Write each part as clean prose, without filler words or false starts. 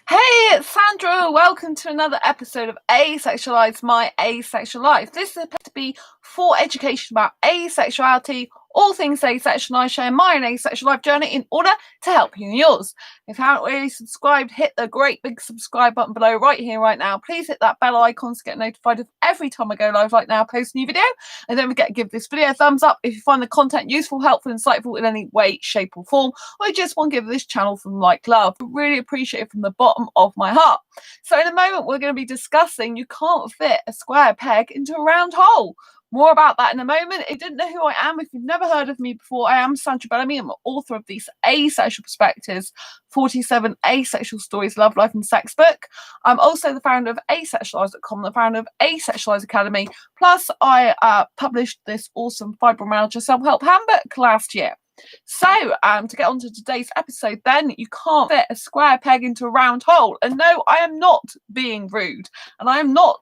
Hey, it's Sandra. Welcome to another episode of Asexualized, my asexual life. This is supposed to be for education about asexuality, all things asexual, and I share my own asexual life journey in order to help you in yours. If you haven't already subscribed, hit the great big subscribe button below right here, right now. Please hit that bell icon to get notified of every time I go live right now, post a new video. And don't forget to give this video a thumbs up if you find the content useful, helpful, insightful in any way, shape, or form, or you just want to give this channel some love. I really appreciate it from the bottom of my heart. So in a moment, we're going to be discussing you can't fit a square peg into a round hole. More about that in a moment. If you didn't know who I am, if you've never heard of me before, I am Sandra Bellamy. I'm the author of these Asexual Perspectives, 47 Asexual Stories, Love, Life and Sex book. I'm also the founder of asexualise.com, the founder of Asexualize Academy. Plus, I published this awesome fibromyalgia self-help handbook last year. So, to get on to today's episode then, you can't fit a square peg into a round hole. And no, I am not being rude. And I am not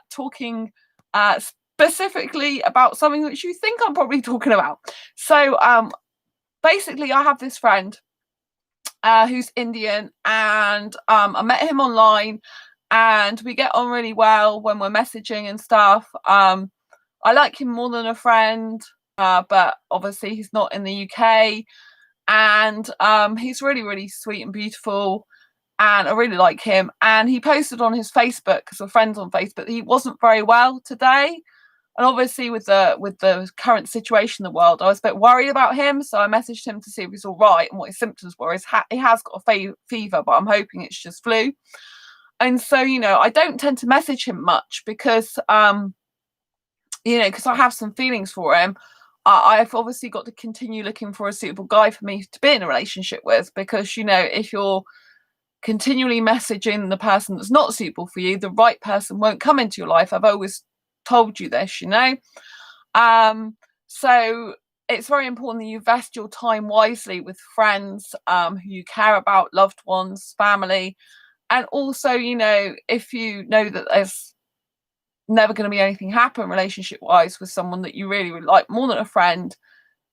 talking specifically about something which you think I'm probably talking about. So, basically, I have this friend who's Indian, and I met him online, and we get on really well when we're messaging and stuff. I like him more than a friend. But obviously he's not in the UK, and he's really, really sweet and beautiful, and I really like him. And he posted on his Facebook, because we're friends on Facebook, that he wasn't very well today. And obviously with the current situation in the world, I was a bit worried about him, so I messaged him to see if he's all right and what his symptoms were. He has got a fever, but I'm hoping it's just flu. And so, I don't tend to message him much because because I have some feelings for him. I've obviously got to continue looking for a suitable guy for me to be in a relationship with, because, if you're continually messaging the person that's not suitable for you, the right person won't come into your life. I've always told you this, So it's very important that you invest your time wisely with friends who you care about, loved ones, family. And also, if you know that there's never going to be anything happen relationship wise with someone that you really, really like more than a friend,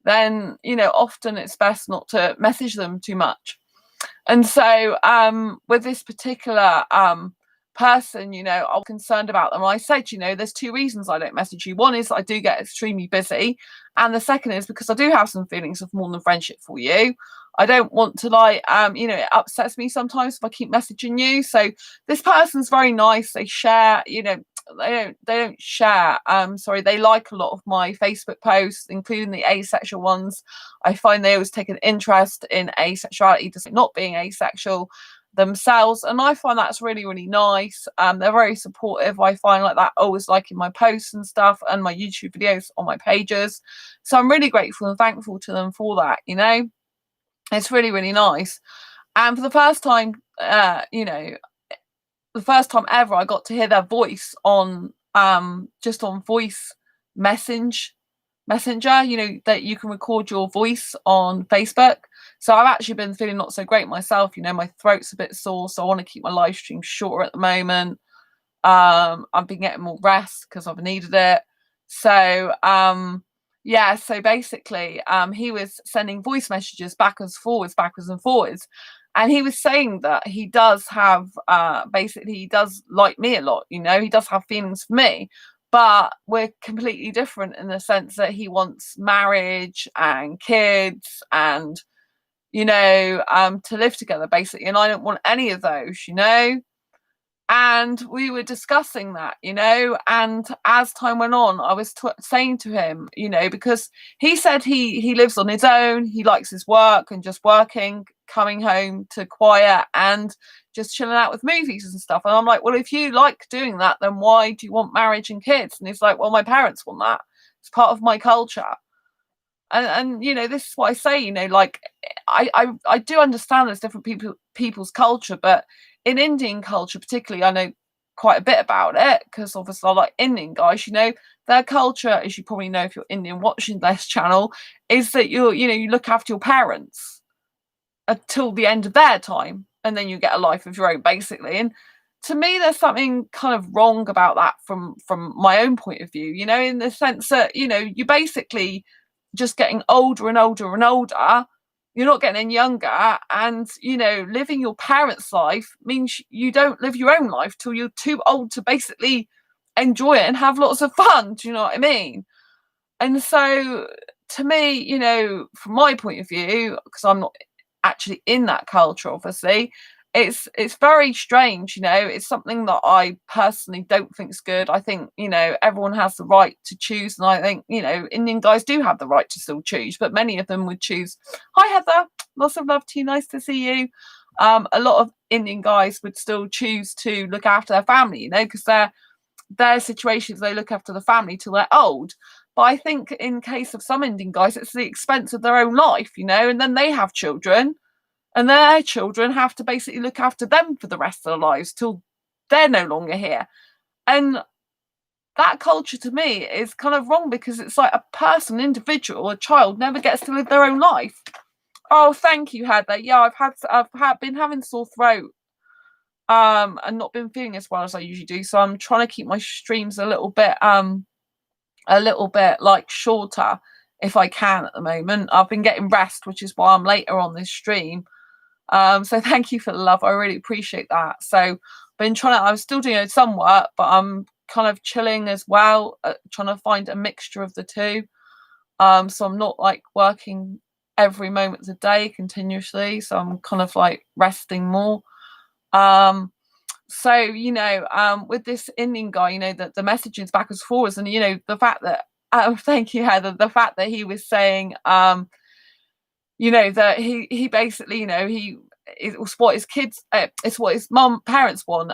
then often it's best not to message them too much. And so with this particular person, I was concerned about them. I said, there's two reasons I don't message you. One is I do get extremely busy, and the second is because I do have some feelings of more than friendship for you. I don't want to it upsets me sometimes if I keep messaging you. So this person's very nice. They share, they don't share, they like a lot of my Facebook posts, including the asexual ones. I find they always take an interest in asexuality, despite not being asexual themselves, and I find that's really, really nice. They're very supportive. I find like that, always liking my posts and stuff, and my YouTube videos on my pages. So I'm really grateful and thankful to them for that. It's really, really nice. And for the first time, the first time ever, I got to hear their voice on just on voice messenger, that you can record your voice on Facebook. So I've actually been feeling not so great myself. My throat's a bit sore, so I want to keep my live stream shorter at the moment. I've been getting more rest because I've needed it. So so basically he was sending voice messages backwards and forwards, and he was saying that he does have he does like me a lot. He does have feelings for me, but we're completely different in the sense that he wants marriage and kids and to live together basically, and I don't want any of those. And we were discussing that, and as time went on, I was saying to him, because he said he lives on his own, he likes his work and just working, coming home to quiet and just chilling out with movies and stuff. And I'm like, well, if you like doing that, then why do you want marriage and kids? And he's like, well, my parents want that. It's part of my culture. And this is what I say, I do understand there's different people's culture, but in Indian culture particularly, I know quite a bit about it, because obviously I like Indian guys. Their culture, as you probably know if you're Indian watching this channel, is that you look after your parents until the end of their time, and then you get a life of your own basically. And to me, there's something kind of wrong about that from my own point of view, in the sense that you basically just getting older and older and older, you're not getting any younger, and living your parents' life means you don't live your own life till you're too old to basically enjoy it and have lots of fun. Do you know what I mean? And so, to me, from my point of view, because I'm not actually in that culture, obviously, it's very strange. It's something that I personally don't think is good. I think everyone has the right to choose, and I think Indian guys do have the right to still choose, but many of them would choose. Hi Heather, lots of love to you. Nice to see you. A lot of Indian guys would still choose to look after their family, because their situations, they look after the family till they're old. But I think in case of some Indian guys, it's the expense of their own life, and then they have children, and their children have to basically look after them for the rest of their lives till they're no longer here. And that culture to me is kind of wrong, because it's like a person, individual, a child never gets to live their own life. Oh, thank you, Heather. Yeah, I've been having sore throat, and not been feeling as well as I usually do. So I'm trying to keep my streams a little bit like shorter if I can at the moment. I've been getting rest, which is why I'm later on this stream. So thank you for the love. I really appreciate that. So I'm still doing some work, but I'm kind of chilling as well, trying to find a mixture of the two. So I'm not like working every moment of the day continuously. So I'm kind of like resting more. So with this Indian guy, the messaging's backwards forwards, and the fact that thank you, Heather, the fact that he was saying that he basically it's what his kids it's what his parents want.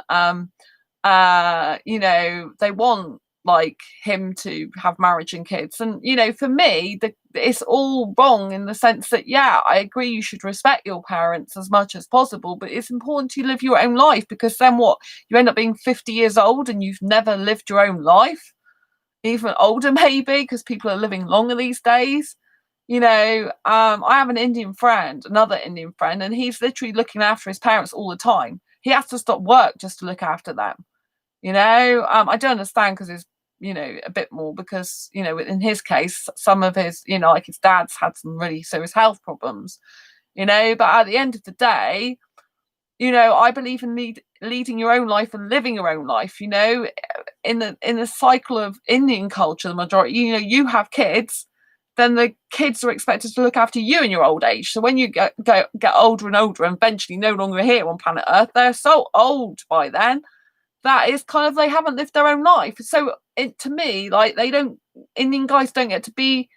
They want like him to have marriage and kids, and for me it's all wrong in the sense that I agree you should respect your parents as much as possible, but it's important to live your own life, because then what, you end up being 50 years old and you've never lived your own life, even older maybe, because people are living longer these days. I have another Indian friend, and he's literally looking after his parents all the time. He has to stop work just to look after them. I don't understand, because it's a bit more, because in his case, some of his like his dad's had some really serious health problems, but at the end of the day, I believe in leading your own life and living your own life. In the cycle of Indian culture, the majority, you have kids, then the kids are expected to look after you in your old age. So when you get older and older and eventually no longer here on planet Earth, they're so old by then that is kind of, they haven't lived their own life. So to me, like, Indian guys don't get to be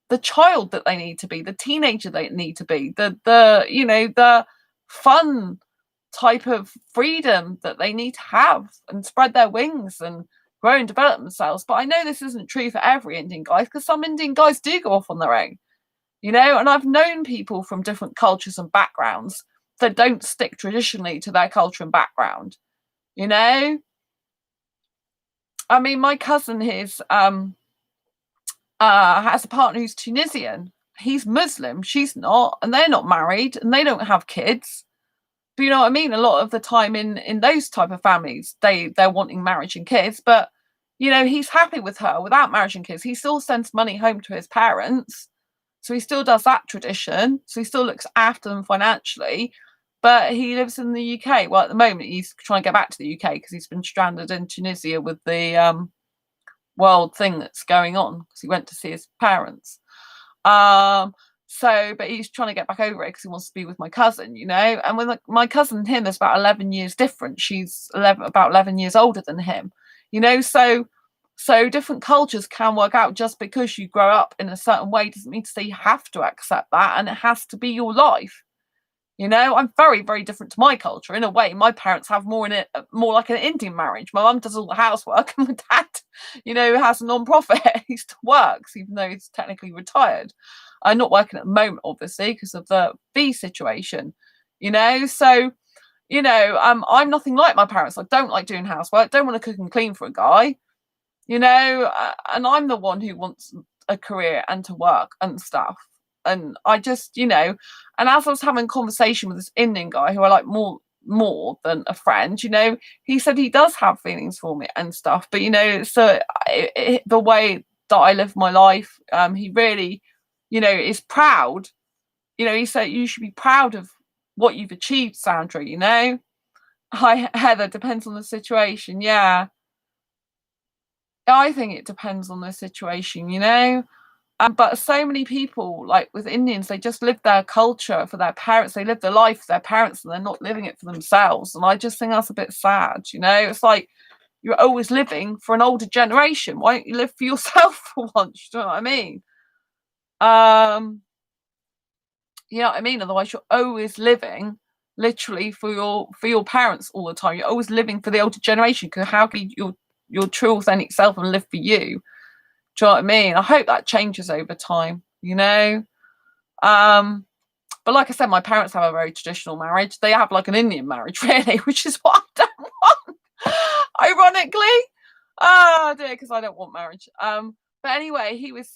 the child that they need to be, the teenager they need to be, the fun type of freedom that they need to have, and spread their wings and grow and develop themselves. But I know this isn't true for every Indian guy, because some Indian guys do go off on their own, and I've known people from different cultures and backgrounds that don't stick traditionally to their culture and background. I mean, my cousin has a partner who's Tunisian. He's Muslim, she's not, and they're not married, and they don't have kids. But you know what I mean? A lot of the time in those type of families, they're wanting marriage and kids, but he's happy with her without marriage and kids. He still sends money home to his parents, so he still does that tradition. So he still looks after them financially, but he lives in the UK. Well, at the moment, he's trying to get back to the UK because he's been stranded in Tunisia with the world thing that's going on, because he went to see his parents. But he's trying to get back over it because he wants to be with my cousin, and with my cousin and him, is about 11 years different. She's about 11 years older than him, so different cultures can work out. Just because you grow up in a certain way doesn't mean to say you have to accept that and it has to be your life. I'm very, very different to my culture in a way. My parents have more like an Indian marriage. My mum does all the housework, and my dad, has a non-profit. He still works, even though he's technically retired. I'm not working at the moment, obviously, because of the fee situation. So I'm nothing like my parents. I don't like doing housework. Don't want to cook and clean for a guy. And I'm the one who wants a career and to work and stuff. And I just, and as I was having a conversation with this Indian guy who I like more than a friend, he said he does have feelings for me and stuff. But, so the way that I live my life, he really, is proud he said you should be proud of what you've achieved, Sandra. Hi, Heather, depends on the situation. Yeah. I think it depends on the situation. But so many people, like with Indians, they just live their culture for their parents. They live their life for their parents and they're not living it for themselves. And I just think that's a bit sad. It's like you're always living for an older generation. Why don't you live for yourself for once? Do you know what I mean? You know what I mean? Otherwise, you're always living literally for your parents all the time. You're always living for the older generation because how can your true authentic self and live for you? Do you know what I mean? I hope that changes over time. But like I said, my parents have a very traditional marriage. They have like an Indian marriage, really, which is what I don't want. Ironically, oh dear, because I don't want marriage. But anyway, he was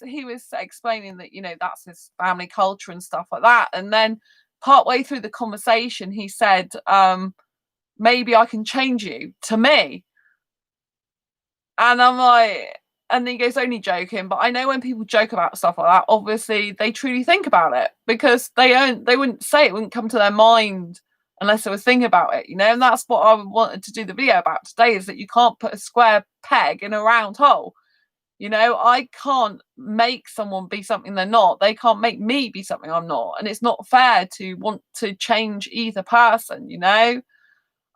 explaining that that's his family culture and stuff like that. And then partway through the conversation, he said, "Maybe I can change you to me." And I'm like, and he goes, only joking. But I know when people joke about stuff like that, obviously they truly think about it because they wouldn't say it, wouldn't come to their mind unless they were thinking about it. And that's what I wanted to do the video about today is that you can't put a square peg in a round hole. I can't make someone be something they're not. They can't make me be something I'm not. And it's not fair to want to change either person.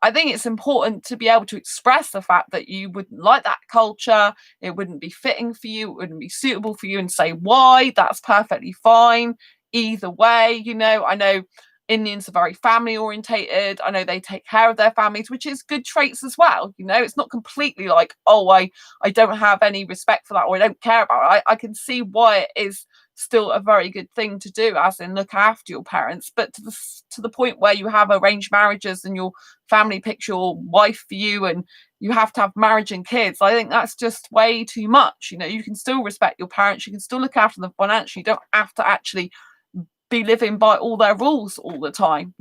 I think it's important to be able to express the fact that you wouldn't like that culture, it wouldn't be fitting for you, it wouldn't be suitable for you, and say why. That's perfectly fine. Either way, I know Indians are very family orientated. I know they take care of their families, which is good traits as well. It's not completely like, oh, I don't have any respect for that or I don't care about it. I can see why it is still a very good thing to do, as in look after your parents, but to the point where you have arranged marriages and your family picks your wife for you and you have to have marriage and kids. I think that's just way too much. You can still respect your parents, you can still look after them financially, you don't have to actually be living by all their rules all the time.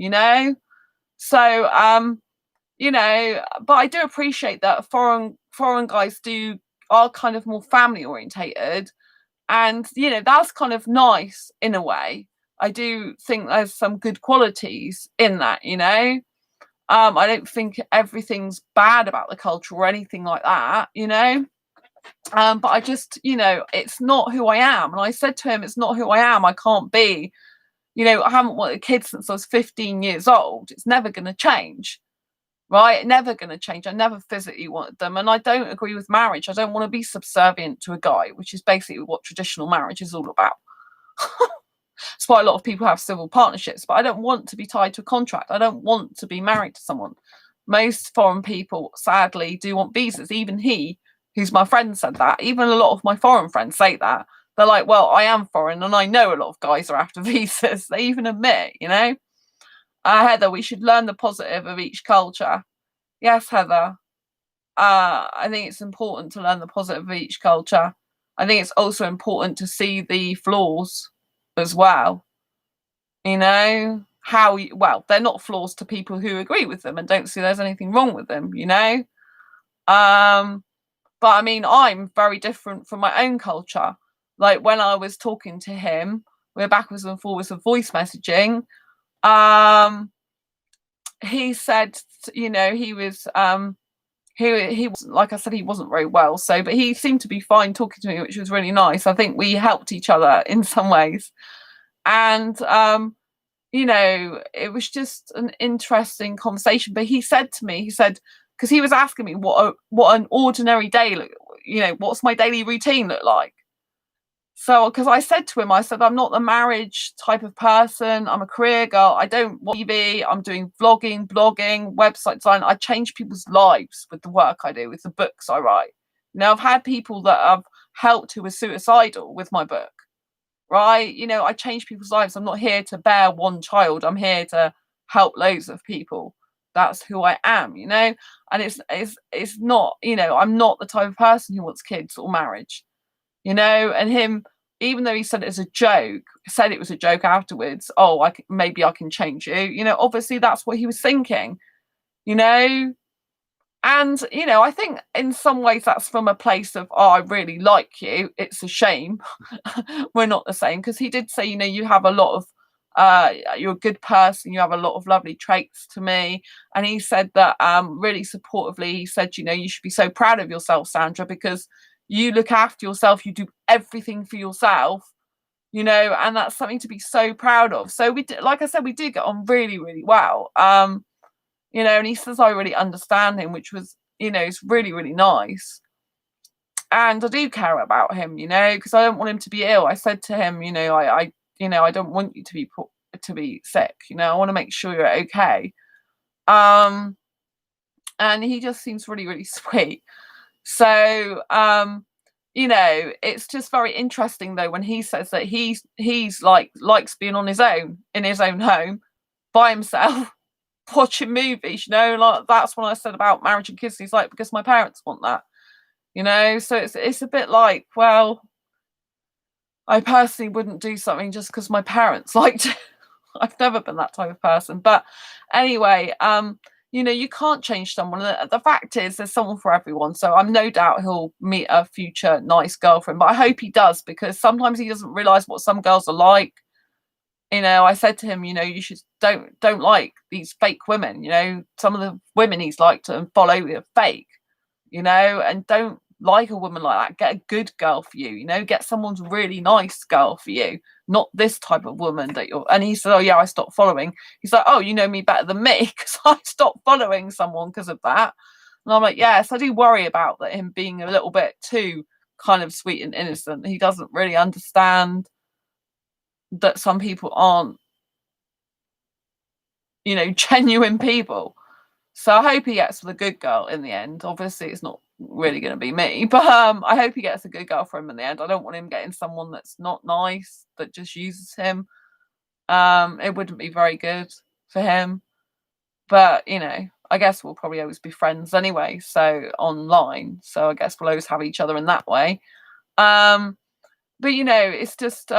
So but I do appreciate that foreign guys are kind of more family orientated. And that's kind of nice in a way. I do think there's some good qualities in that. I don't think everything's bad about the culture or anything like that. But I just it's not who I am. And I said to him, it's not who I am. I can't be. I haven't wanted kids since I was 15 years old. It's never going to change. Right? Never going to change. I never physically wanted them. And I don't agree with marriage. I don't want to be subservient to a guy, which is basically what traditional marriage is all about. That's why a lot of people have civil partnerships. But I don't want to be tied to a contract. I don't want to be married to someone. Most foreign people, sadly, do want visas. Even he, who's my friend, said that. Even a lot of my foreign friends say that. They're like, well, I am foreign and I know a lot of guys are after visas. They even admit. Heather, we should learn the positive of each culture. Yes, Heather. I think it's important to learn the positive of each culture. I think it's also important to see the flaws as well. Well, they're not flaws to people who agree with them and don't see there's anything wrong with them. But I mean, I'm very different from my own culture. Like when I was talking to him, we're backwards and forwards of voice messaging. He said, he was he was, like I said, he wasn't very well. So, but he seemed to be fine talking to me, which was really nice. I think we helped each other in some ways, and it was just an interesting conversation. But he said to me, because he was asking me what an ordinary day what's my daily routine look like. So, because I said to him, I'm not the marriage type of person. I'm a career girl. I don't want TV. I'm doing vlogging, blogging, website design. I change people's lives with the work I do, with the books I write. I've had people that I've helped who were suicidal with my book, right? I change people's lives. I'm not here to bear one child. I'm here to help loads of people. That's who I am, and it's not, I'm not the type of person who wants kids or marriage. And him, even though he said it as a joke, said it was a joke afterwards. Oh, maybe I can change you. Obviously that's what he was thinking. And I think in some ways that's from a place of, oh, I really like you. It's a shame we're not the same, because he did say, you have a lot of you're a good person, you have a lot of lovely traits to me. And he said that really supportively, he said, you know, you should be so proud of yourself, Sandra, because you look after yourself, you do everything for yourself, you know, and that's something to be so proud of. So we did, like I said, we do get on really, really well. You know, and he says I really understand him, which was, you know, it's really, really nice. And I do care about him, you know, because I don't want him to be ill. I said to him, you know, you know, I don't want you to be sick, you know, I want to make sure you're okay. And he just seems really, really sweet. So, you know, it's just very interesting though when he says that he's like likes being on his own in his own home by himself, watching movies, you know, like that's when I said about marriage and kids. He's like, because my parents want that, you know. So it's a bit like, well, I personally wouldn't do something just because my parents liked it. I've never been that type of person. But anyway, you know, you can't change someone. The fact is there's someone for everyone. So I'm no doubt he'll meet a future nice girlfriend. But I hope he does, because sometimes he doesn't realise what some girls are like. You know, I said to him, you know, you should don't like these fake women, you know, some of the women he's liked and follow are fake, you know, and don't like a woman like that. Get a good girl for you, you know, get someone's really nice girl for you, not this type of woman that you're. And he said, oh yeah, I stopped following. He's like, oh, you know me better than me, because I stopped following someone because of that. And I'm like, yes, I do worry about that, him being a little bit too kind of sweet and innocent. He doesn't really understand that some people aren't, you know, genuine people. So I hope he gets the good girl in the end. Obviously, it's not really going to be me, but I hope he gets a good girl for him in the end. I don't want him getting someone that's not nice, that just uses him. It wouldn't be very good for him. But, you know, I guess we'll probably always be friends anyway, so online. So I guess we'll always have each other in that way. But you know, it's just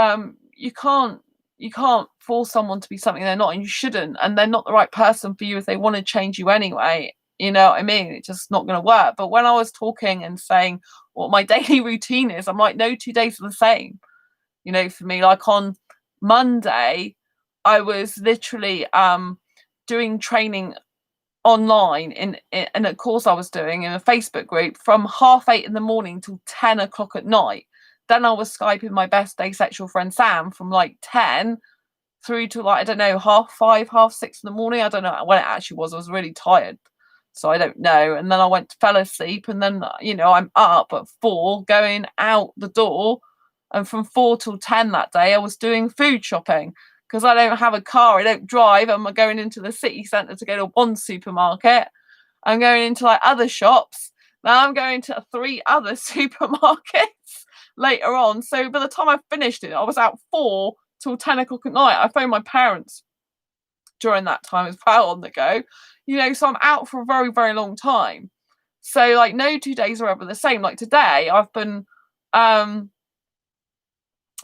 you can't force someone to be something they're not, and you shouldn't. And they're not the right person for you if they want to change you anyway. You know what I mean? It's just not going to work. But when I was talking and saying what my daily routine is, I'm like, no 2 days are the same. You know, for me, like on Monday, I was literally doing training online in a course I was doing in a Facebook group from 8:30 in the morning till 10 o'clock at night. Then I was Skyping my best asexual friend Sam from like 10 through to like, I don't know, 5:30, 6:30 in the morning. I don't know when it actually was. I was really tired. So I don't know. And then I fell asleep, and then, you know, I'm up at 4 going out the door. And from 4 till 10 that day, I was doing food shopping because I don't have a car. I don't drive. I'm going into the city centre to go to one supermarket. I'm going into like other shops. Now I'm going to 3 other supermarkets later on. So by the time I finished it, I was out 4 till 10 o'clock at night. I phoned my parents during that time as well on the go. You know, so I'm out for a very, very long time. So like no 2 days are ever the same. Like today, I've been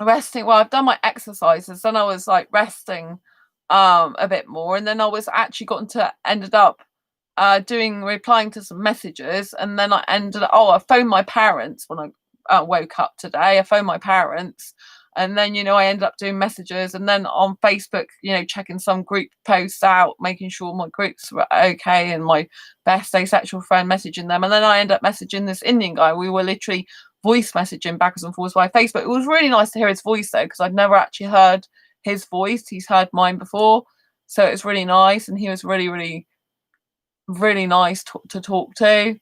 resting. Well, I've done my exercises, then I was like resting a bit more, and then I was actually ended up replying to some messages, and then I phoned my parents when I woke up today. I phoned my parents, and then, you know, I ended up doing messages, and then on Facebook, you know, checking some group posts out, making sure my groups were okay, and my best asexual friend messaging them. And then I ended up messaging this Indian guy. We were literally voice messaging backwards and forwards by Facebook. It was really nice to hear his voice though, because I'd never actually heard his voice. He's heard mine before, so it was really nice, and he was really, really, really nice to talk to,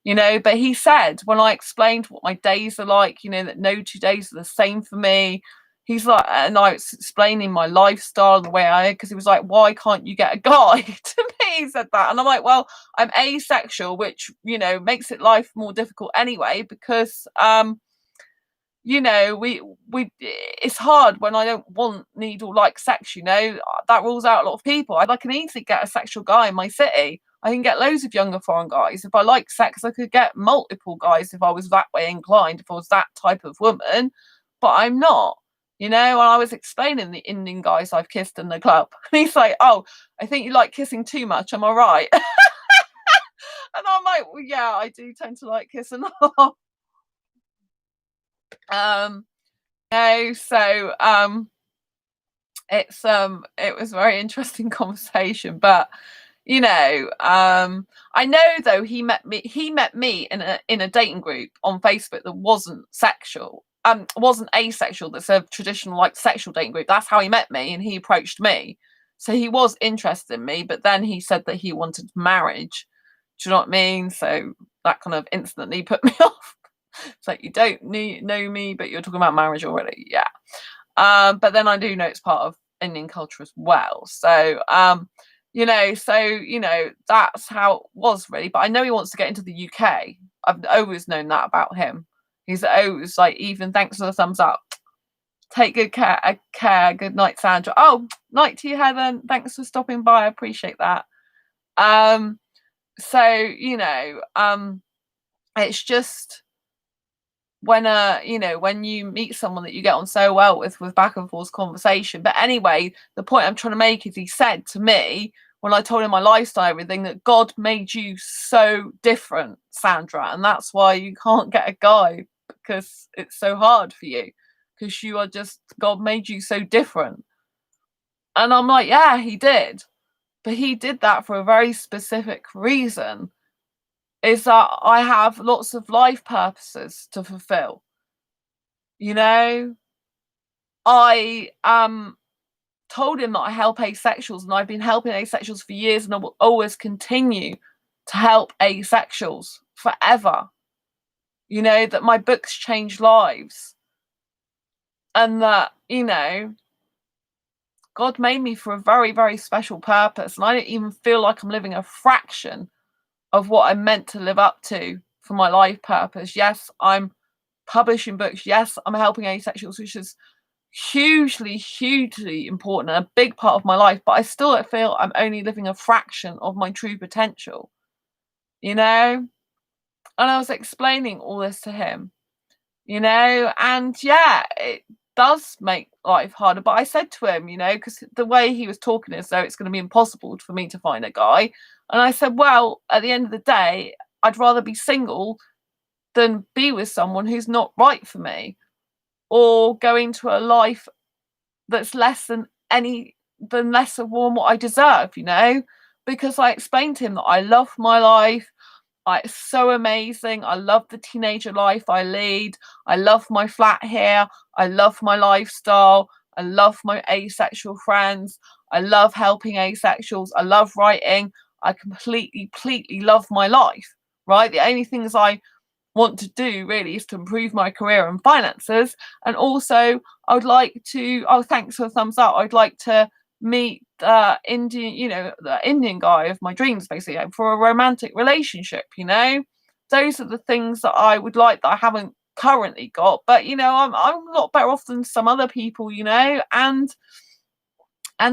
you know. But he said, when I explained what my days are like, you know, that no 2 days are the same for me, he's like, and I was explaining my lifestyle and the way I, because he was like, why can't you get a guy? To me, he said that, and I'm like, well, I'm asexual, which, you know, makes it life more difficult anyway, because you know, we it's hard when I don't need or like sex, you know. That rules out a lot of people. I can easily get a sexual guy in my city. I can get loads of younger foreign guys. If I like sex, I could get multiple guys if I was that way inclined, if I was that type of woman. But I'm not, you know. And I was explaining the Indian guys I've kissed in the club. And he's like, oh, I think you like kissing too much. Am I right? And I'm like, well, yeah, I do tend to like kissing a lot. No, so it was a very interesting conversation, but I know though he met me in a dating group on Facebook that wasn't sexual, wasn't asexual, that's a traditional like sexual dating group. That's how he met me, and he approached me. So he was interested in me, but then he said that he wanted marriage. Do you know what I mean? So that kind of instantly put me off. It's like, you don't know me, but you're talking about marriage already. Yeah. But then I do know it's part of Indian culture as well. So that's how it was really. But I know he wants to get into the UK. I've always known that about him. He's always like, even thanks for the thumbs up. Take good care. Good night, Sandra. Oh, night to you, Heather. Thanks for stopping by. I appreciate that. So it's just when you meet someone that you get on so well with back and forth conversation. But anyway, the point I'm trying to make is, he said to me when I told him my lifestyle, everything, that God made you so different, Sandra, and that's why you can't get a guy, because it's so hard for you, because you are just, God made you so different. And I'm like, yeah, he did, but he did that for a very specific reason, is that I have lots of life purposes to fulfill. I told him that I help asexuals, and I've been helping asexuals for years, and I will always continue to help asexuals forever. That my books change lives, and that God made me for a very, very special purpose, and I don't even feel like I'm living a fraction of what I'm meant to live up to for my life purpose. Yes, I'm publishing books. Yes, I'm helping asexuals, which is hugely important and a big part of my life, but I still feel I'm only living a fraction of my true potential. And I was explaining all this to him, and yeah, it does make life harder. But I said to him, because the way he was talking as though it's going to be impossible for me to find a guy, and I said, well, at the end of the day, I'd rather be single than be with someone who's not right for me, or go into a life that's less than less of what I deserve, because I explained to him that I love my life. It's so amazing. I love the teenager life I lead. I love my flat here. I love my lifestyle. I love my asexual friends. I love helping asexuals. I love writing. I completely love my life, right? The only things I want to do really is to improve my career and finances. And also I would like to, thanks for the thumbs up, I'd like to meet the Indian guy of my dreams, basically, for a romantic relationship. Those are the things that I would like, that I haven't currently got, but I'm a lot better off than some other people, and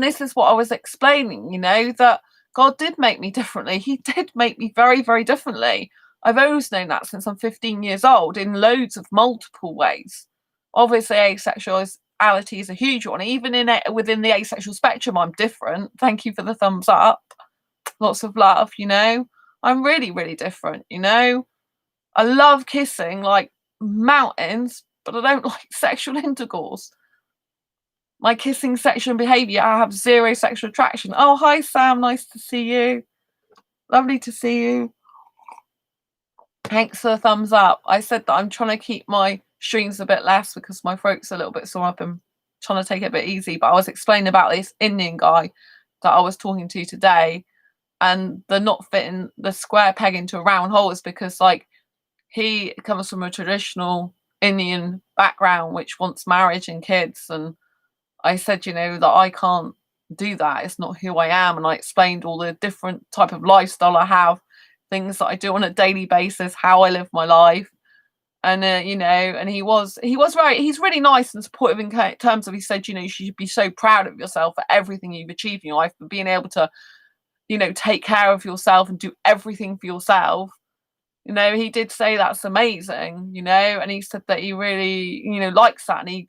this is what I was explaining, that God did make me differently. He did make me very, very differently. I've always known that since I'm 15 years old, in loads of multiple ways. Obviously, asexuality is a huge one. Even within the asexual spectrum, I'm different. Thank you for the thumbs up. Lots of love, I'm really, really different, I love kissing like mountains, but I don't like sexual intercourse. My kissing sexual behaviour, I have zero sexual attraction. Oh, hi, Sam. Nice to see you. Lovely to see you. Thanks for the thumbs up. I said that I'm trying to keep my streams a bit less because my throat's a little bit sore up and trying to take it a bit easy. But I was explaining about this Indian guy that I was talking to today, and the not fitting the square peg into a round hole is because, like, he comes from a traditional Indian background which wants marriage and kids, and I said, that I can't do that. It's not who I am. And I explained all the different type of lifestyle I have, things that I do on a daily basis, how I live my life. And, and he was right. He's really nice and supportive in terms of, he said, you should be so proud of yourself for everything you've achieved in your life, for being able to, take care of yourself and do everything for yourself. He did say that's amazing, and he said that he really, likes that. And he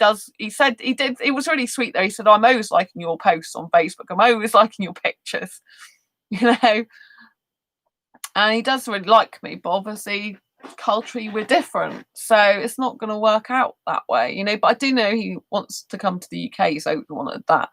said it was really sweet though. He said, I'm always liking your posts on Facebook. I'm always liking your pictures, and he does really like me, but obviously culturally we're different. So it's not going to work out that way, but I do know he wants to come to the UK. So he wanted that.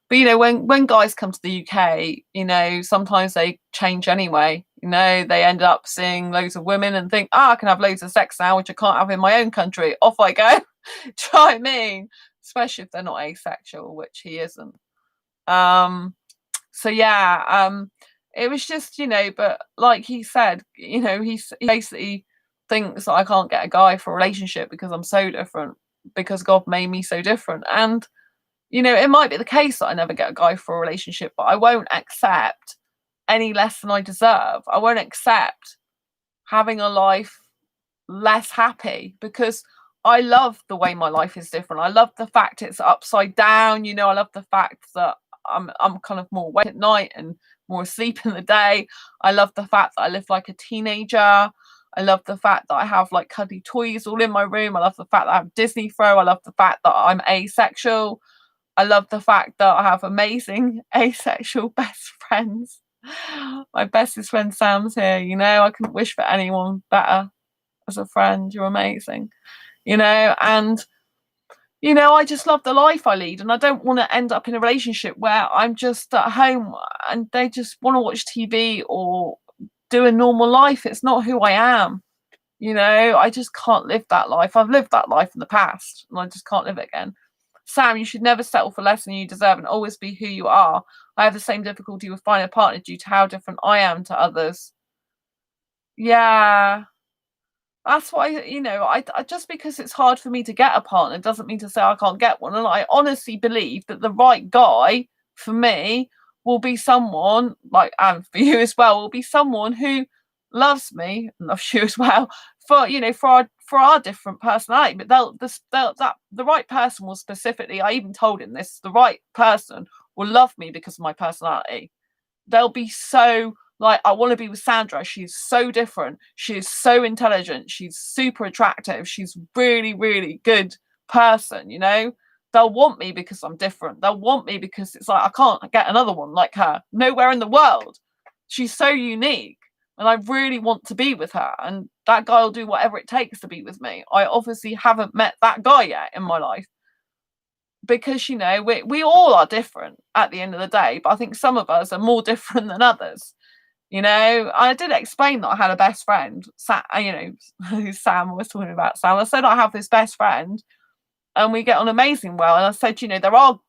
But when guys come to the UK, sometimes they change anyway. They end up seeing loads of women and think, I can have loads of sex now, which I can't have in my own country. Off I go. Do you know what I mean? Especially if they're not asexual, which he isn't. So yeah, it was just, but like he said, he basically thinks that I can't get a guy for a relationship because I'm so different, because God made me so different. And it might be the case that I never get a guy for a relationship, but I won't accept any less than I deserve. I won't accept having a life less happy, because I love the way my life is different. I love the fact it's upside down. I love the fact that I'm kind of more awake at night and more asleep in the day. I love the fact that I live like a teenager. I love the fact that I have like cuddly toys all in my room. I love the fact that I have Disney throw. I love the fact that I'm asexual. I love the fact that I have amazing asexual best friends. My bestest friend Sam's here. I couldn't wish for anyone better as a friend. You're amazing. And I just love the life I lead, and I don't want to end up in a relationship where I'm just at home and they just want to watch TV or do a normal life. It's not who I am. I just can't live that life. I've lived that life in the past and I just can't live it again. Sam, you should never settle for less than you deserve and always be who you are. I have the same difficulty with finding a partner due to how different I am to others. Yeah. That's why, I just because it's hard for me to get a partner doesn't mean to say I can't get one. And I honestly believe that the right guy for me will be someone like, and for you as well, will be someone who loves me and loves you as well for our different personality. But the right person will specifically, I even told him this, the right person will love me because of my personality. They'll be so like, I want to be with Sandra. She's so different. She is so intelligent. She's super attractive. She's really, really good person, They'll want me because I'm different. They'll want me because it's like, I can't get another one like her. Nowhere in the world. She's so unique. And I really want to be with her. And that guy will do whatever it takes to be with me. I obviously haven't met that guy yet in my life. Because, we all are different at the end of the day. But I think some of us are more different than others. I did explain that I had a best friend, Sam, Sam was talking about Sam. I said I have this best friend and we get on amazing well. And I said, there are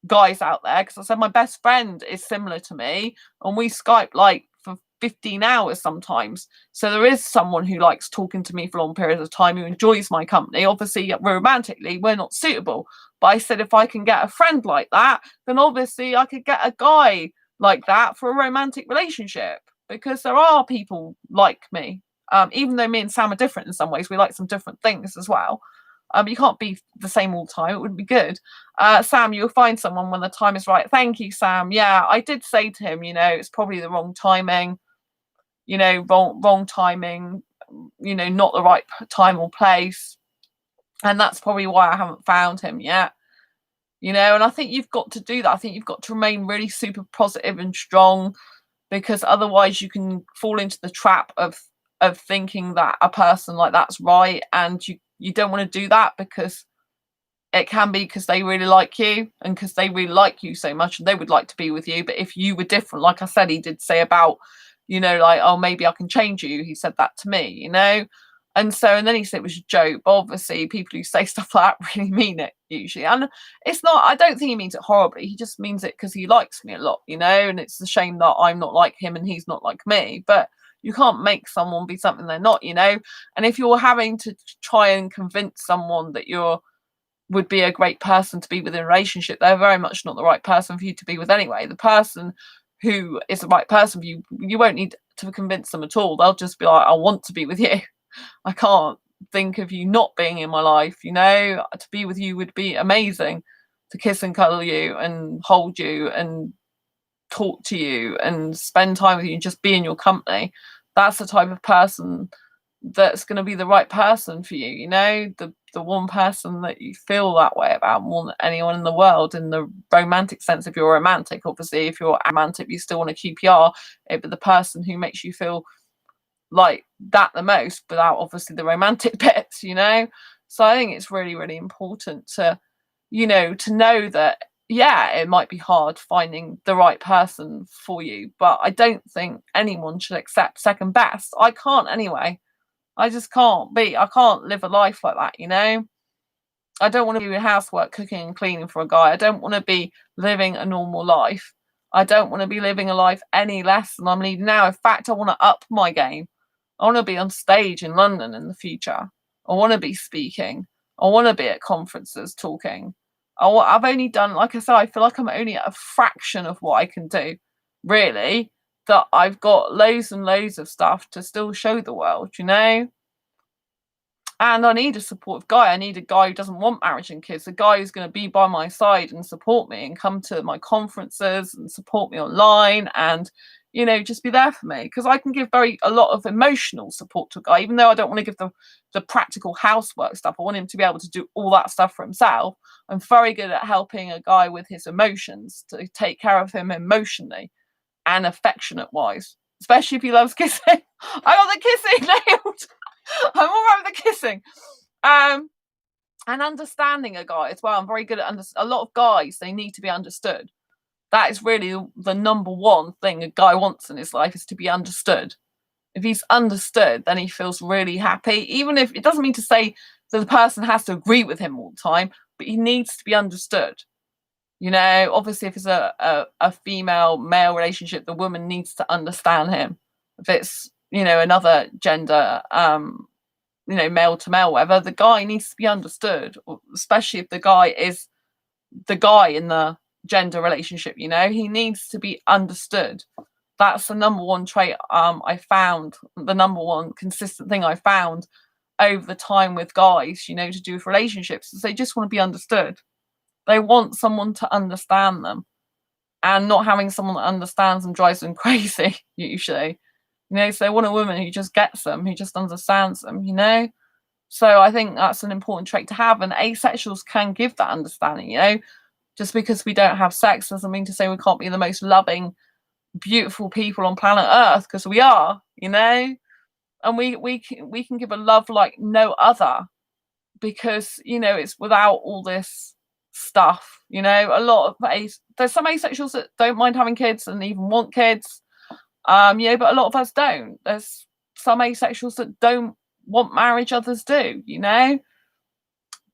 guys out there, because I said my best friend is similar to me and we Skype like for 15 hours sometimes. So there is someone who likes talking to me for long periods of time, who enjoys my company. Obviously, romantically, we're not suitable. But I said, if I can get a friend like that, then obviously I could get a guy like that for a romantic relationship. Because there are people like me, even though me and Sam are different in some ways, we like some different things as well. You can't be the same all the time. It wouldn't be good. Sam, you'll find someone when the time is right. Thank you, Sam. Yeah, I did say to him, it's probably the wrong timing, wrong timing, not the right time or place. And that's probably why I haven't found him yet. And I think you've got to do that. I think you've got to remain really super positive and strong, because otherwise you can fall into the trap of thinking that a person like that's right, and you don't want to do that, because it can be because they really like you and because they really like you so much and they would like to be with you. But if you were different, like I said, he did say about, like, oh, maybe I can change you. He said that to me, And then he said it was a joke. But obviously, people who say stuff like that really mean it usually. And it's not, I don't think he means it horribly. He just means it because he likes me a lot, and it's a shame that I'm not like him and he's not like me. But you can't make someone be something they're not, And if you're having to try and convince someone that would be a great person to be with in a relationship, they're very much not the right person for you to be with anyway. The person who is the right person for you, you won't need to convince them at all. They'll just be like, I want to be with you. I can't think of you not being in my life, To be with you would be amazing, to kiss and cuddle you and hold you and talk to you and spend time with you and just be in your company. That's the type of person that's going to be the right person for you, the one person that you feel that way about more than anyone in the world, in the romantic sense. If you're romantic, obviously, if you're romantic, you still want to QPR it, but the person who makes you feel like that the most, without obviously the romantic bits, So I think it's really, really important to, to know that, yeah, it might be hard finding the right person for you, but I don't think anyone should accept second best. I can't anyway. I just I can't live a life like that, you know? I don't want to be doing housework, cooking and cleaning for a guy. I don't want to be living a normal life. I don't want to be living a life any less than I'm leading now. In fact, I want to up my game. I want to be on stage in London in the future. I want to be speaking. I want to be at conferences talking. I've only done, like I said, I feel like I'm only at a fraction of what I can do, really, that I've got loads and loads of stuff to still show the world, you know? And I need a supportive guy. I need a guy who doesn't want marriage and kids, a guy who's going to be by my side and support me and come to my conferences and support me online and, you know, just be there for me. Because I can give a lot of emotional support to a guy, even though I don't want to give the practical housework stuff. I want him to be able to do all that stuff for himself. I'm very good at helping a guy with his emotions, to take care of him emotionally and affectionate wise, especially if he loves kissing. I got the kissing nailed. I'm all right with the kissing. And understanding a guy as well. I'm very good at a lot of guys, they need to be understood. That is really the number one thing a guy wants in his life, is to be understood. If he's understood, then he feels really happy. Even if it doesn't mean to say that the person has to agree with him all the time, but he needs to be understood. You know, obviously, if it's a female male relationship, the woman needs to understand him. If it's, you know, another gender, you know, male to male, whatever, the guy needs to be understood, especially if the guy is the guy in the gender relationship, you know, he needs to be understood. That's the number one trait I found, the number one consistent thing I found over the time with guys, you know, to do with relationships, is they just want to be understood. They want someone to understand them, and not having someone that understands them drives them crazy, usually. You know, so they want a woman who just gets them, who just understands them, you know? So I think that's an important trait to have, and asexuals can give that understanding, you know? Just because we don't have sex doesn't mean to say we can't be the most loving, beautiful people on planet Earth, because we are, you know? And we can give a love like no other, because, you know, it's without all this stuff, you know? There's some asexuals that don't mind having kids and even want kids, you know, but a lot of us don't. There's some asexuals that don't want marriage, others do, you know?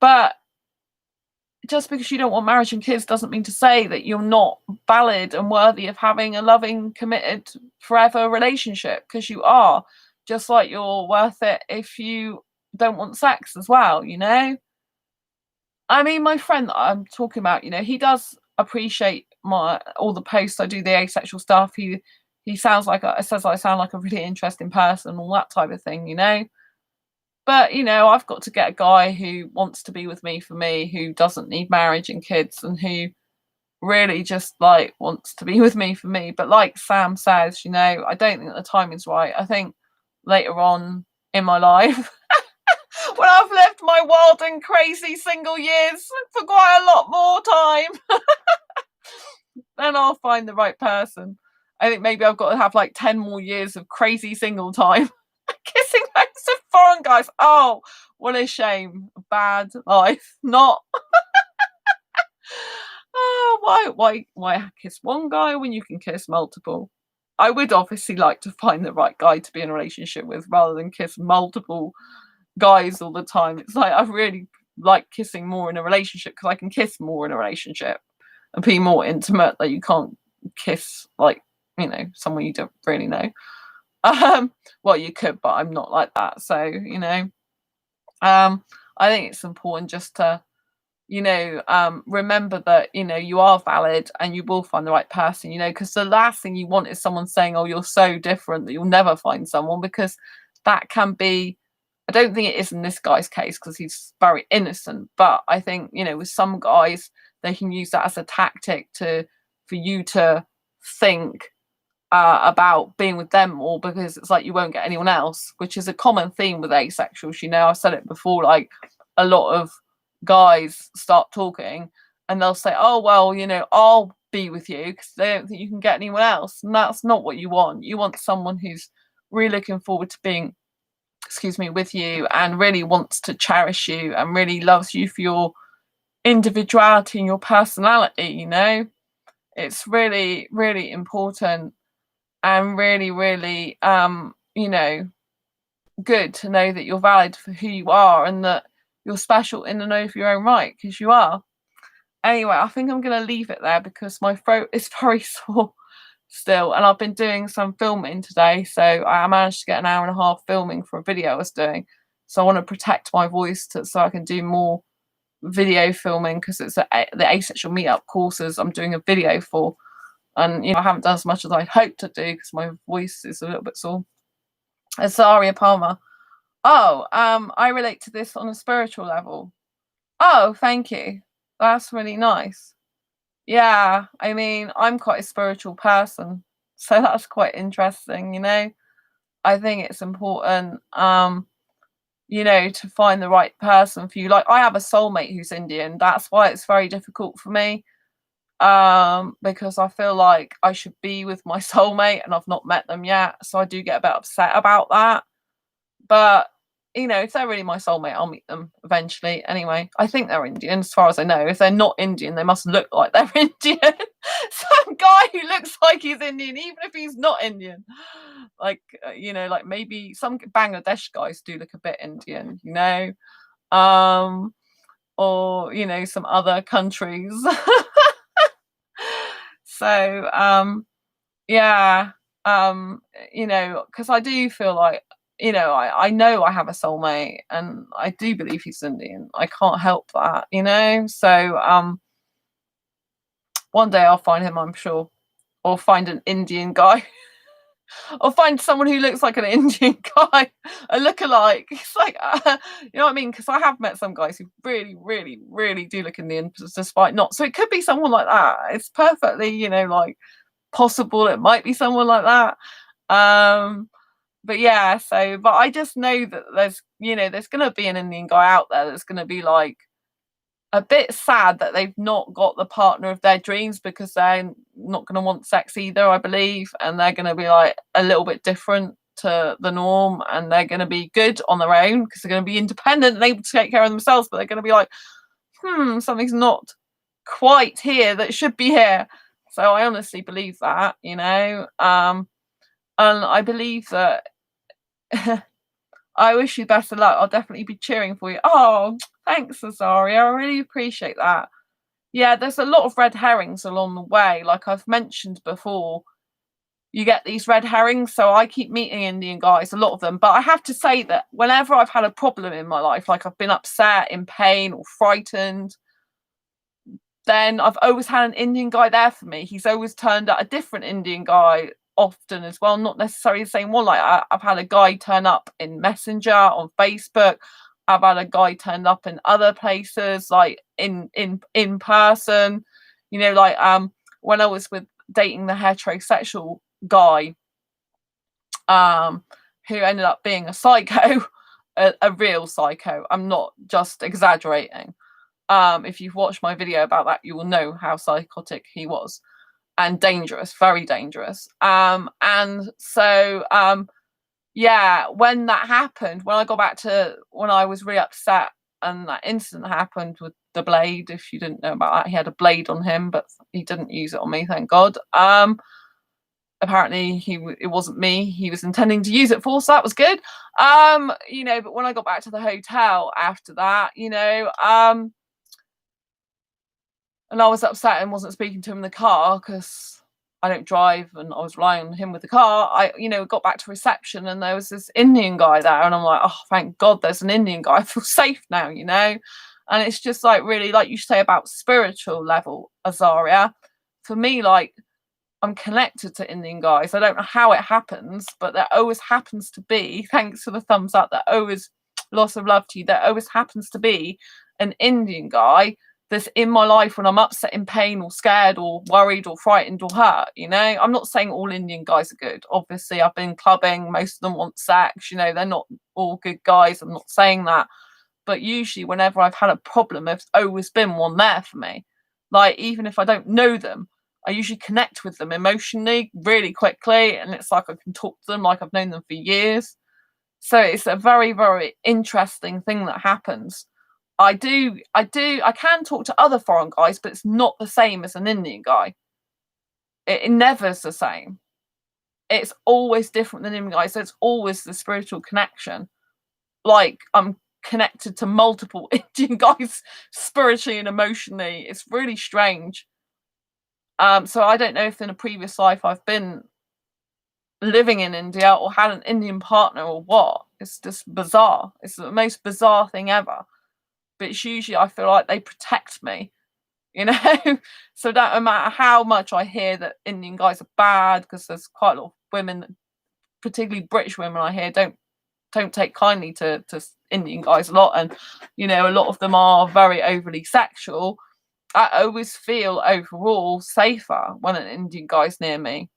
But just because you don't want marriage and kids doesn't mean to say that you're not valid and worthy of having a loving, committed, forever relationship, because you are. Just like you're worth it if you don't want sex as well, you know? I mean, my friend that I'm talking about, you know, he does appreciate all the posts I do, the asexual stuff. He says I sound like a really interesting person, all that type of thing, you know? But, you know, I've got to get a guy who wants to be with me for me, who doesn't need marriage and kids, and who really just like wants to be with me for me. But like Sam says, you know, I don't think the timing's right. I think later on in my life, when I've lived my wild and crazy single years for quite a lot more time, then I'll find the right person. I think maybe I've got to have like 10 more years of crazy single time. Kissing loads of foreign guys. Oh, what a shame. Bad life. Not. Oh, why kiss one guy when you can kiss multiple? I would obviously like to find the right guy to be in a relationship with, rather than kiss multiple guys all the time. It's like I really like kissing more in a relationship, because I can kiss more in a relationship and be more intimate. That you can't kiss, like, you know, someone you don't really know. Well, you could, but I'm not like that. So, you know, I think it's important just to, you know, remember that, you know, you are valid and you will find the right person, you know, because the last thing you want is someone saying, oh, you're so different that you'll never find someone, because that can be, I don't think it is in this guy's case because he's very innocent, but I think, you know, with some guys, they can use that as a tactic for you to think about being with them more, because it's like you won't get anyone else, which is a common theme with asexuals. You know, I've said it before, like a lot of guys start talking and they'll say, oh, well, you know, I'll be with you, because they don't think you can get anyone else. And that's not what you want. You want someone who's really looking forward to being, with you, and really wants to cherish you and really loves you for your individuality and your personality, you know. It's really, really important and really, really, you know, good to know that you're valid for who you are and that you're special in and of your own right, because you are. Anyway, I think I'm going to leave it there because my throat is very sore still, and I've been doing some filming today, so I managed to get an hour and a half filming for a video I was doing. So I want to protect my voice so I can do more video filming, because it's the asexual meetup courses I'm doing a video for, and you know I haven't done as much as I'd hoped to do because my voice is a little bit sore. Azaria Palmer. Oh, I relate to this on a spiritual level. Oh, thank you. That's really nice. Yeah, I mean, I'm quite a spiritual person, so that's quite interesting, you know. I think it's important, you know, to find the right person for you. Like, I have a soulmate who's Indian. That's why it's very difficult for me, because I feel like I should be with my soulmate and I've not met them yet, so I do get a bit upset about that. But you know, if they're really my soulmate, I'll meet them eventually. Anyway, I think they're Indian, as far as I know. If they're not Indian, they must look like they're Indian. Some guy who looks like he's Indian, even if he's not Indian. Like, you know, like maybe some Bangladesh guys do look a bit Indian, you know, or you know, some other countries. So, yeah, you know, because I do feel like, you know, I know I have a soulmate and I do believe he's Indian. I can't help that, you know. So one day I'll find him, I'm sure, or find an Indian guy, or find someone who looks like an Indian guy, a lookalike. It's like, you know what I mean? Because I have met some guys who really, really, really do look Indian, despite not. So it could be someone like that. It's perfectly, you know, like possible. It might be someone like that. But yeah, so but I just know that there's, you know, there's gonna be an Indian guy out there that's gonna be like a bit sad that they've not got the partner of their dreams, because they're not gonna want sex either, I believe, and they're gonna be like a little bit different to the norm, and they're gonna be good on their own because they're gonna be independent and able to take care of themselves, but they're gonna be like, something's not quite here that should be here. So I honestly believe that, you know. And I believe that I wish you best of luck. I'll definitely be cheering for you. Oh, thanks, Azaria. I really appreciate that. Yeah, there's a lot of red herrings along the way. Like I've mentioned before, you get these red herrings. So I keep meeting Indian guys, a lot of them. But I have to say that whenever I've had a problem in my life, like I've been upset, in pain, or frightened, then I've always had an Indian guy there for me. He's always turned out, a different Indian guy often as well, not necessarily the same one. Like I've had a guy turn up in Messenger, on Facebook. I've had a guy turn up in other places, like in person. You know, like when I was with dating the heterosexual guy, who ended up being a psycho, a real psycho. I'm not just exaggerating. If you've watched my video about that, you will know how psychotic he was, and dangerous, very dangerous. And so, yeah, when that happened, when I got back to when I was really upset and that incident happened with the blade, if you didn't know about that, he had a blade on him, but he didn't use it on me, thank God. Apparently it wasn't me he was intending to use it for, so that was good. You know, but when I got back to the hotel after that, you know, and I was upset and wasn't speaking to him in the car because I don't drive and I was relying on him with the car. I, you know, got back to reception and there was this Indian guy there, and I'm like, oh, thank God there's an Indian guy. I feel safe now, you know? And it's just like really, like you say about spiritual level, Azaria. For me, like, I'm connected to Indian guys. I don't know how it happens, but there always happens to be, thanks for the thumbs up, there always, lots of love to you, there always happens to be an Indian guy that's in my life when I'm upset, in pain, or scared, or worried, or frightened, or hurt. You know, I'm not saying all Indian guys are good. Obviously, I've been clubbing, most of them want sex, you know, they're not all good guys. I'm not saying that. But usually, whenever I've had a problem, there's always been one there for me. Like, even if I don't know them, I usually connect with them emotionally really quickly. And it's like I can talk to them like I've known them for years. So it's a very, very interesting thing that happens. I can talk to other foreign guys, but it's not the same as an Indian guy. It never's the same. It's always different than Indian guys. So it's always the spiritual connection. Like, I'm connected to multiple Indian guys spiritually and emotionally. It's really strange. So I don't know if in a previous life I've been living in India or had an Indian partner or what. It's just bizarre. It's the most bizarre thing ever. But it's usually, I feel like they protect me, you know? So that no matter how much I hear that Indian guys are bad, because there's quite a lot of women, particularly British women, I hear don't take kindly to Indian guys a lot, and you know, a lot of them are very overly sexual. I always feel overall safer when an Indian guy's near me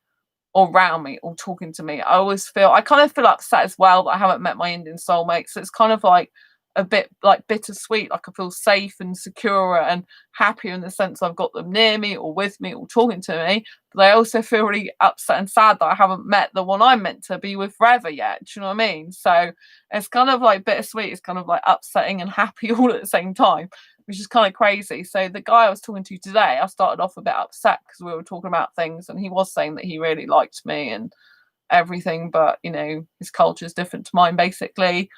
or around me or talking to me. I kind of feel upset as well that I haven't met my Indian soulmate. So it's kind of like a bit like bittersweet. Like, I feel safe and secure and happy in the sense I've got them near me or with me or talking to me. But I also feel really upset and sad that I haven't met the one I'm meant to be with forever yet. Do you know what I mean? So it's kind of like bittersweet. It's kind of like upsetting and happy all at the same time, which is kind of crazy. So the guy I was talking to today, I started off a bit upset because we were talking about things, and he was saying that he really liked me and everything, but you know, his culture is different to mine, basically.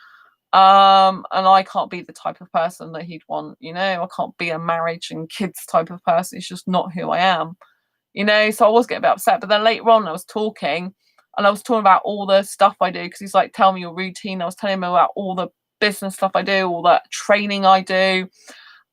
And I can't be the type of person that he'd want, you know. I can't be a marriage and kids type of person. It's just not who I am, you know. So I was getting a bit upset, but then later on I was talking, and I was talking about all the stuff I do, because he's like, tell me your routine. I was telling him about all the business stuff I do, all that training I do,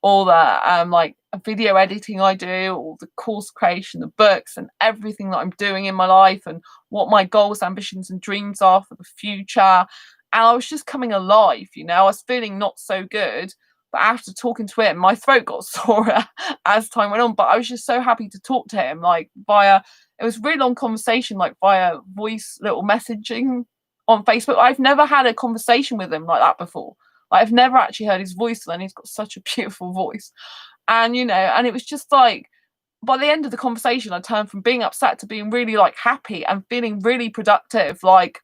all the like video editing I do, all the course creation, the books, and everything that I'm doing in my life, and what my goals, ambitions, and dreams are for the future. And I was just coming alive, you know. I was feeling not so good, but after talking to him, my throat got sore as time went on. But I was just so happy to talk to him, like via, it was a really long conversation, like via voice little messaging on Facebook. I've never had a conversation with him like that before. Like, I've never actually heard his voice, and he's got such a beautiful voice. And, you know, and it was just like, by the end of the conversation, I turned from being upset to being really like happy and feeling really productive. Like,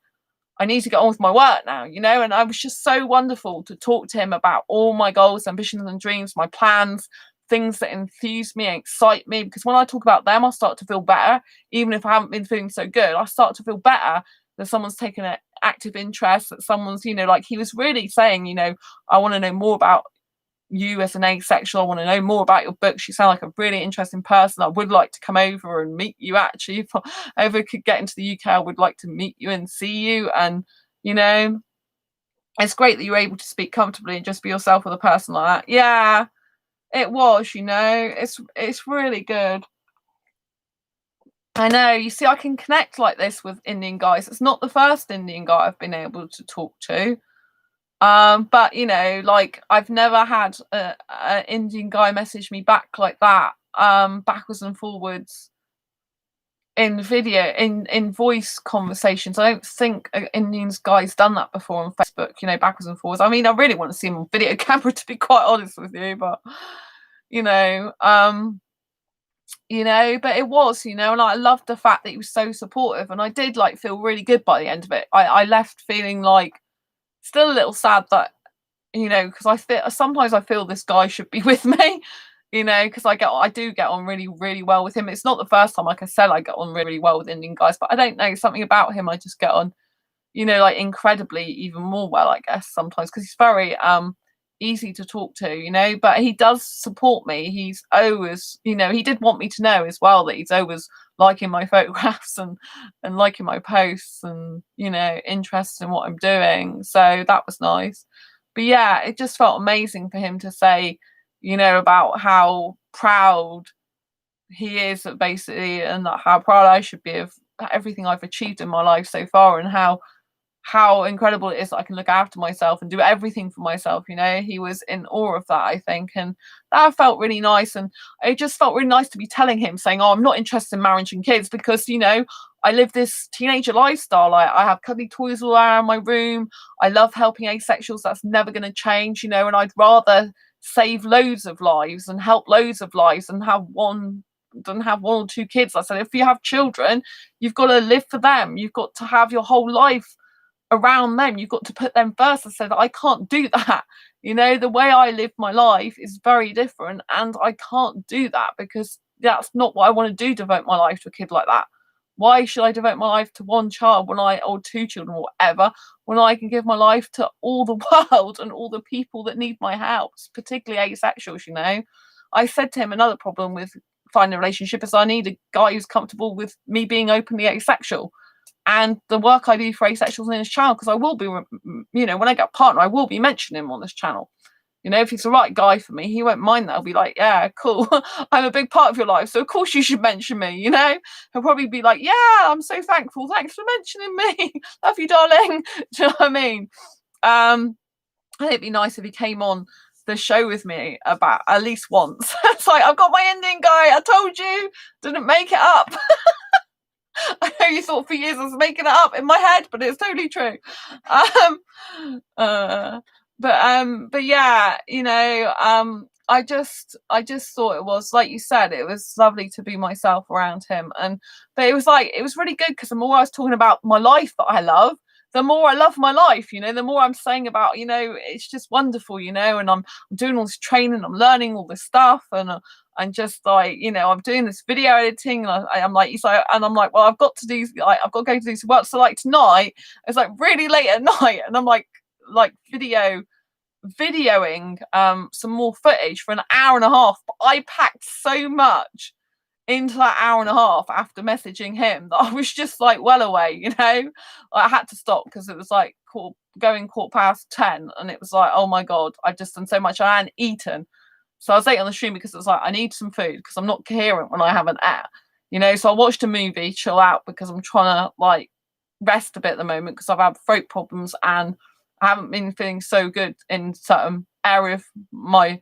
I need to get on with my work now, you know. And I was just so wonderful to talk to him about all my goals, ambitions, and dreams, my plans, things that enthuse me and excite me. Because when I talk about them, I start to feel better. Even if I haven't been feeling so good, I start to feel better that someone's taken an active interest, that someone's, you know, like he was really saying, you know, I want to know more about you as an asexual. I want to know more about your books. You sound like a really interesting person. I would like to come over and meet you. Actually, if I ever could get into the UK, I would like to meet you and see you. And you know, it's great that you're able to speak comfortably and just be yourself with a person like that. Yeah, it was, you know, it's really good. I know. You see, I can connect like this with Indian guys. It's not the first Indian guy I've been able to talk to. But you know, like, I've never had an Indian guy message me back like that, backwards and forwards in video, in voice conversations. I don't think an Indian guy's done that before on Facebook, you know, backwards and forwards. I mean, I really want to see him on video camera, to be quite honest with you, but you know, but it was, you know, and I loved the fact that he was so supportive, and I did like feel really good by the end of it. I left feeling like still a little sad that, you know, because I feel this guy should be with me, you know, because I do get on really, really well with him. It's not the first time, like I said, I get on really, really well with Indian guys, but I don't know, something about him, I just get on, you know, like incredibly even more well, I guess, sometimes, because he's very easy to talk to, you know. But he does support me. He's always, you know, he did want me to know as well that he's always liking my photographs and liking my posts, and you know, interested in what I'm doing. So that was nice. But yeah, it just felt amazing for him to say, you know, about how proud he is, basically, and that how proud I should be of everything I've achieved in my life so far, and how incredible it is that I can look after myself and do everything for myself. You know, he was in awe of that, I think, and that felt really nice. And it just felt really nice to be telling him, saying, oh, I'm not interested in marriage and kids, because, you know, I live this teenager lifestyle. I have cuddly toys all around my room. I love helping asexuals. That's never going to change, you know, and I'd rather save loads of lives and help loads of lives and have one or two kids. I said, if you have children, you've got to live for them. You've got to have your whole life around them. You've got to put them first. I said, I can't do that. You know, the way I live my life is very different, and I can't do that because that's not what I want to do, devote my life to a kid like that. Why should I devote my life to one child or two children or whatever, when I can give my life to all the world and all the people that need my help, particularly asexuals, you know? I said to him, another problem with finding a relationship is I need a guy who's comfortable with me being openly asexual. And the work I do for asexuals in this channel, because I will be, you know, when I get a partner, I will be mentioning him on this channel. You know, if he's the right guy for me, he won't mind that. I'll be like, yeah, cool. I'm a big part of your life, so of course you should mention me, you know? He'll probably be like, yeah, I'm so thankful. Thanks for mentioning me. Love you, darling. Do you know what I mean? I think it'd be nice if he came on the show with me about at least once. It's like, I've got my Indian guy. I told you. Didn't make it up. I know you thought for years I was making it up in my head, but it's totally true. But yeah, you know, I just thought it was, like you said, it was lovely to be myself around him. But it was really good, because the more I was talking about my life that I love, the more I love my life, you know, the more I'm saying about, you know, it's just wonderful, you know, and I'm doing all this training, I'm learning all this stuff, and just like, you know, I'm doing this video editing, and I'm like, well, I've got to go to do some work. So like tonight, it's like really late at night, and I'm like videoing some more footage for an hour and a half. But I packed so much into that hour and a half after messaging him that I was just like well away, you know. I had to stop because it was like going 10:15, and it was like, oh my god, I've just done so much. I hadn't eaten. So I was late on the stream because it was like, I need some food because I'm not coherent when I haven't ate, you know. So I watched a movie, chill out, because I'm trying to like rest a bit at the moment because I've had throat problems and I haven't been feeling so good in certain area of my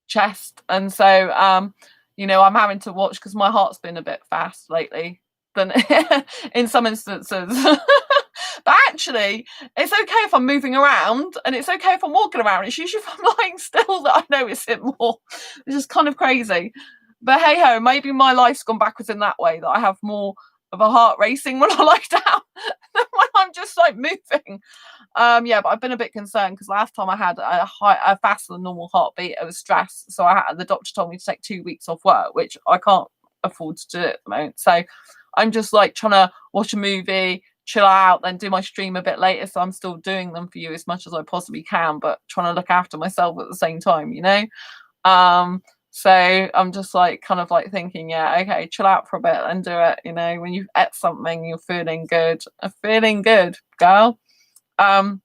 chest. And so, you know, I'm having to watch because my heart's been a bit fast lately than in some instances. But actually, it's okay if I'm moving around, and it's okay if I'm walking around. It's usually if I'm lying still that I notice it more. It's just kind of crazy. But hey ho, maybe my life's gone backwards in that way, that I have more of a heart racing when I lie down than when I'm just like moving. Yeah, but I've been a bit concerned because last time I had a faster than normal heartbeat, it was stress. So the doctor told me to take 2 weeks off work, which I can't afford to do at the moment. So I'm just like trying to watch a movie, chill out, then do my stream a bit later. So I'm still doing them for you as much as I possibly can, but trying to look after myself at the same time, you know. So I'm just like kind of like thinking, yeah, okay, chill out for a bit and do it. You know, when you've ate something, you're feeling good. I'm feeling good, girl. But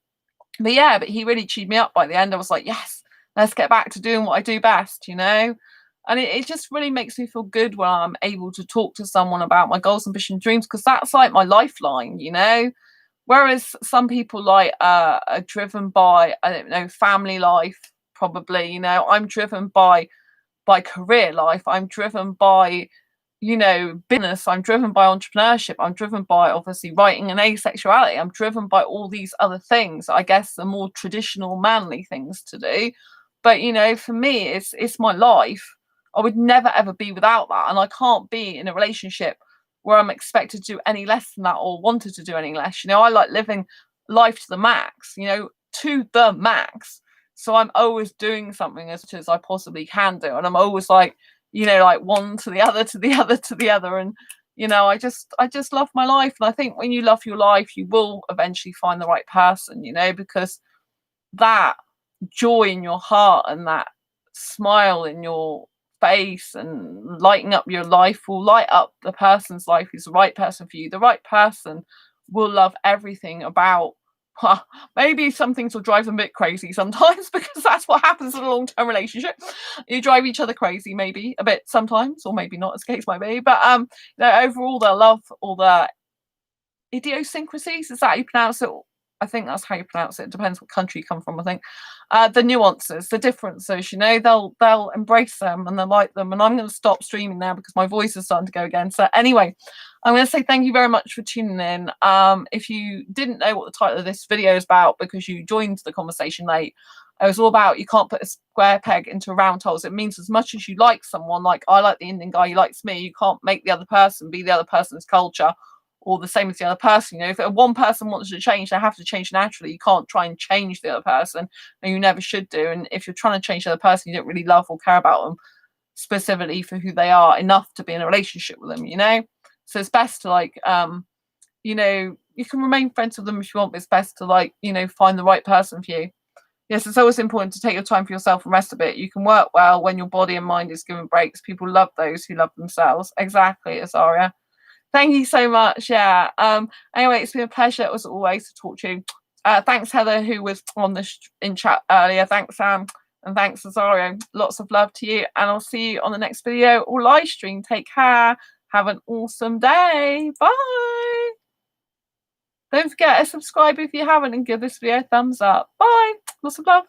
he really cheered me up by the end. I was like, yes, let's get back to doing what I do best, you know. And it just really makes me feel good when I'm able to talk to someone about my goals, ambition, dreams, because that's like my lifeline, you know. Whereas some people like are driven by, I don't know, family life, probably, you know. I'm driven by career life. I'm driven by, you know, business. I'm driven by entrepreneurship. I'm driven by obviously writing and asexuality. I'm driven by all these other things, I guess the more traditional manly things to do. But you know, for me, it's my life. I would never ever be without that, and I can't be in a relationship where I'm expected to do any less than that or wanted to do any less. You know, I like living life to the max, you know, to the max. So I'm always doing something as much as I possibly can do, and I'm always like, you know, like one to the other, to the other, to the other. And, you know, I just love my life. And I think when you love your life, you will eventually find the right person, you know, because that joy in your heart and that smile in your face and lighting up your life will light up the person's life who's the right person for you. The right person will love everything about. Maybe some things will drive them a bit crazy sometimes, because that's what happens in a long-term relationship. You drive each other crazy, maybe a bit sometimes, or maybe not, as the case might be. But you know, overall, they'll love all the idiosyncrasies. Is that how you pronounce it? I think that's how you pronounce it. It depends what country you come from, I think. The nuances, the differences, you know, they'll embrace them and they'll like them. And I'm going to stop streaming now because my voice is starting to go again. So anyway, I'm going to say thank you very much for tuning in. If you didn't know what the title of this video is about because you joined the conversation late, it was all about you can't put a square peg into a round hole. So it means as much as you like someone, like I like the Indian guy, he likes me, you can't make the other person be the other person's culture or the same as the other person. You know, if one person wants to change, they have to change naturally. You can't try and change the other person, and you never should do. And if you're trying to change the other person, you don't really love or care about them specifically for who they are enough to be in a relationship with them, you know. So it's best to like you know, you can remain friends with them if you want, but it's best to like, you know, find the right person for you. Yes, it's always important to take your time for yourself and rest a bit. You can work well when your body and mind is given breaks. People love those who love themselves. Exactly, Azaria. Thank you so much. Yeah. Anyway, it's been a pleasure as always to talk to you. Thanks, Heather, who was on the in chat earlier. Thanks, Sam. And thanks, Azario. Lots of love to you. And I'll see you on the next video or live stream. Take care. Have an awesome day. Bye. Don't forget to subscribe if you haven't and give this video a thumbs up. Bye. Lots of love.